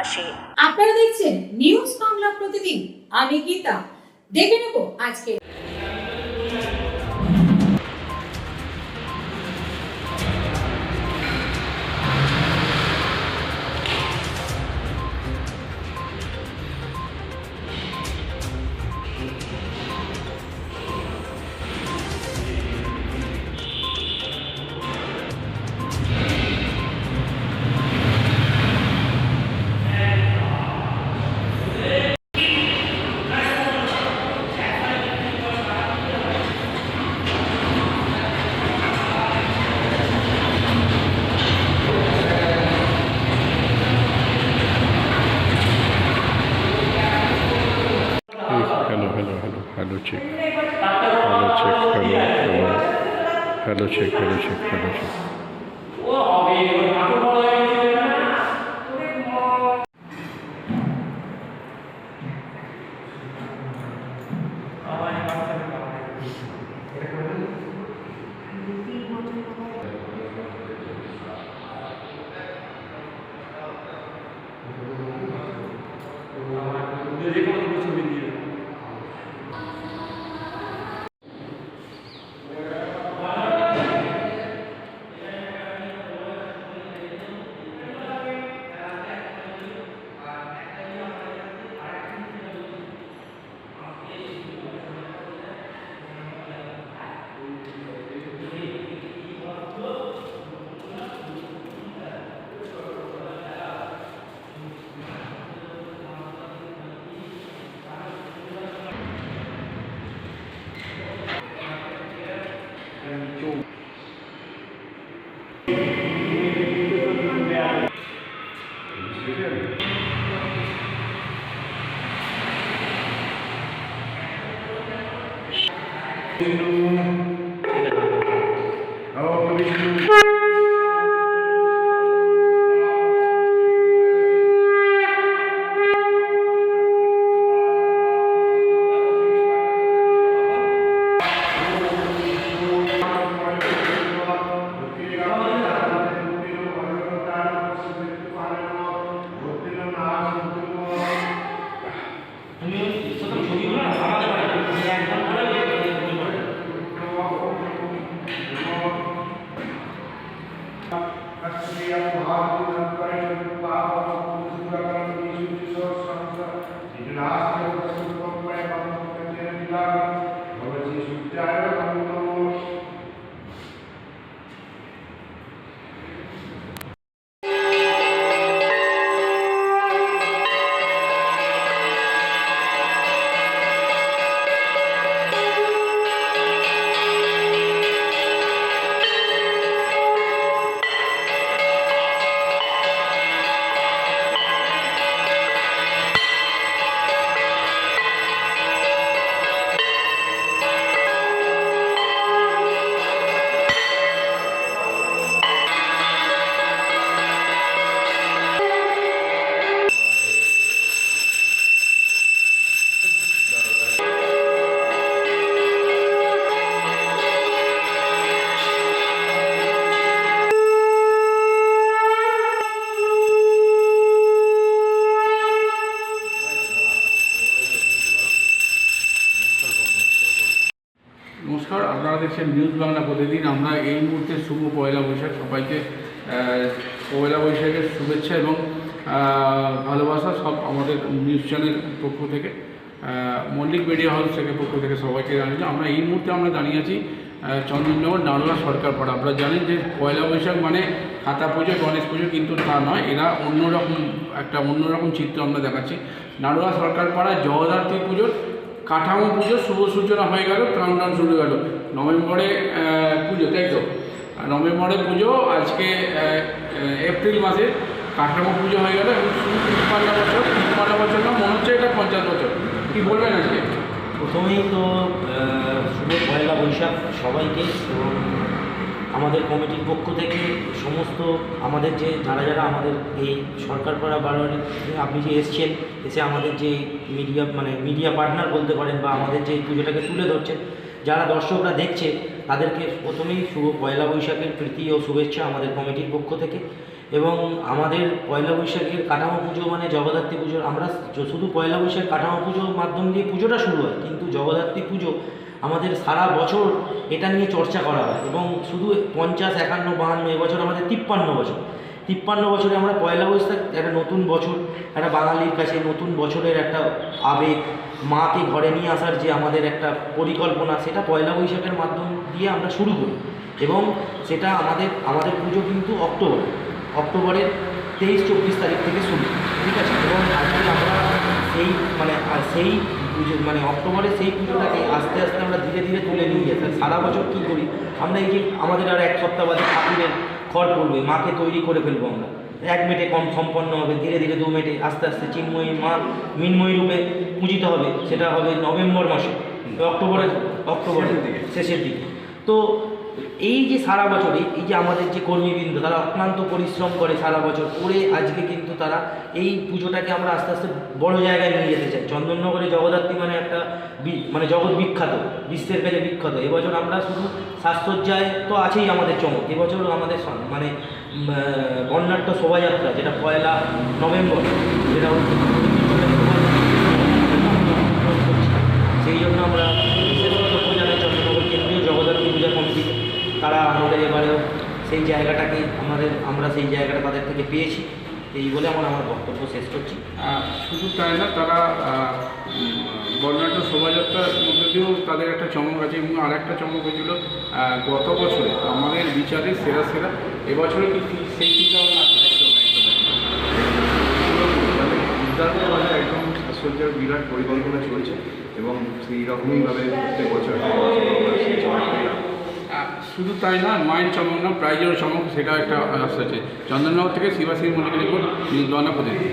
পাশে। আপনারা দেখছেন নিউজ বাংলা প্রতিদিন, আমি গীতা। দেখে নেব আজকে Hello check. Hello check. নমস্কার, আপনারা দেখছেন নিউজ বাংলা প্রতিদিন। আমরা এই মুহূর্তে শুভ পয়লা বৈশাখ, সবাইকে পয়লা বৈশাখের শুভেচ্ছা এবং ভালোবাসা সব আমাদের নিউজ চ্যানেল পক্ষ থেকে, মল্লিক মিডিয়া হাউস থেকে পক্ষ থেকে সবাইকে জানিয়ে আমরা এই মুহূর্তে দাঁড়িয়ে আছি চন্দননগর নাড়ুয়া সরকার পাড়া। আপনারা জানেন যে পয়লা বৈশাখ মানে খাতা পুজো, গণেশ পুজো, কিন্তু তা নয়, এরা অন্যরকম চিত্র আমরা দেখাচ্ছি। নাড়ুয়া সরকার পাড়া জগদ্ধাত্রী পুজোর কাঠামো পুজো শুভ সূচনা হয়ে গেল, কাউন্টডাউন শুরু গেল। নভেম্বরে পুজো, তাই তো? নভেম্বরে পুজো, আজকে এপ্রিল মাসে কাঠামো পুজো হয়ে গেল এবং শুধু 53 বছর না, মনে হচ্ছে এটা 50 বছর। কী বলবেন আজকে? প্রথমেই তো শুভ পয়লা বৈশাখ সবাইকে, এবং আমাদের কমিটির পক্ষ থেকে সমস্ত আমাদের যে যারা আমাদের এই সরকারপাড়া বারোয়ারি আপনি যে এসে আমাদের যে মিডিয়া পার্টনার বলতে পারেন, বা আমাদের যে পুজোটাকে তুলে ধরছেন, যারা দর্শকরা দেখছে তাদেরকে প্রথমেই শুভ পয়লা বৈশাখের প্রীতি ও শুভেচ্ছা আমাদের কমিটির পক্ষ থেকে। এবং আমাদের পয়লা বৈশাখের কাঠামো পুজো মানে জগদ্ধাত্রী পুজো, আমরা শুধু পয়লা বৈশাখ কাঠামো পুজোর মাধ্যম দিয়ে পুজোটা শুরু হয়, কিন্তু জগদ্ধাত্রী পুজো আমাদের সারা বছর এটা নিয়ে চর্চা করা হয়। এবং শুধু 50, 51, 52, এবছর আমাদের 53 বছর। 53 বছরে আমরা পয়লা বৈশাখ একটা নতুন বছর, একটা বাঙালির কাছে নতুন বছরের একটা আবেগ, মাকে ঘরে নিয়ে আসার যে আমাদের একটা পরিকল্পনা, সেটা পয়লা বৈশাখের মাধ্যম দিয়ে আমরা শুরু করি। এবং সেটা আমাদের পুজো কিন্তু অক্টোবরের 23-24 তারিখ থেকে শুরু, ঠিক আছে। এবং আজকে আমরা সেই পুজো অক্টোবরে সেই পুজোটাকে আস্তে আস্তে আমরা ধীরে ধীরে তুলে নিয়ে যাই। সারা বছর কী করি আমরা, এই যে আমাদের আর এক সপ্তাহ বাদে ঠাকুরের খড় পড়বে, মাকে তৈরি করে ফেলবো আমরা, 1 মিনিটে সম্পন্ন হবে, ধীরে ধীরে 2 মিনিটে, আস্তে আস্তে চিন্ময়ী মা মৃন্ময়ী রূপে পূজিত হবে। সেটা হবে নভেম্বর মাসে, অক্টোবরের শেষের দিকে। তো এই যে সারা বছর এই যে আমাদের যে কর্মীবৃন্দ, তারা অক্লান্ত পরিশ্রম করে সারা বছর করে, আজকে কিন্তু তারা এই পুজোটাকে আমরা আস্তে আস্তে বড় জায়গায় নিয়ে যেতে চাই। চন্দননগরে জগদ্ধাত্রী মানে একটা জগৎ বিখ্যাত, বিশ্বের কাছে বিখ্যাত। এবছর আমরা শুধু সাজসজ্জায় তো আছেই আমাদের চমক, এবছর আমাদের বর্ণাঢ্য শোভাযাত্রা, যেটা 1 নভেম্বর, যেটা সেই জন্য আমরা বিশেষ লক্ষ্য জানাই চন্দননগর কেন্দ্রীয় জগদ্ধাত্রী পূজা কমিটি। তারা আমাদের এবারেও সেই জায়গাটাকে আমরা সেই জায়গাটা তাদের থেকে পেয়েছি। এই বলে আমার বক্তব্য শেষ করছি। শুধু তাই না, তারা বর্ণাঢ্য শোভাযাত্রার মধ্যে দিয়েও তাদের একটা চমক আছে। এবং আর একটা চমক হয়েছিল গত বছরে আমাদের বিচারে সেরা এবছরে কি সেই চিন্তাভাবনা আছে? একদম সাজসজ্জার বিরাট পরিকল্পনা চলছে এবং সেই রকমইভাবে প্রত্যেক বছর শুধু তাই না, মায়ের চমক না, প্রাইজেরও চমক, সেটা একটা আসছে। চন্দননগর থেকে শিবাশ্রী মল্লিকের রিপোর্ট, নিউজ বাংলা প্রতিনিধি।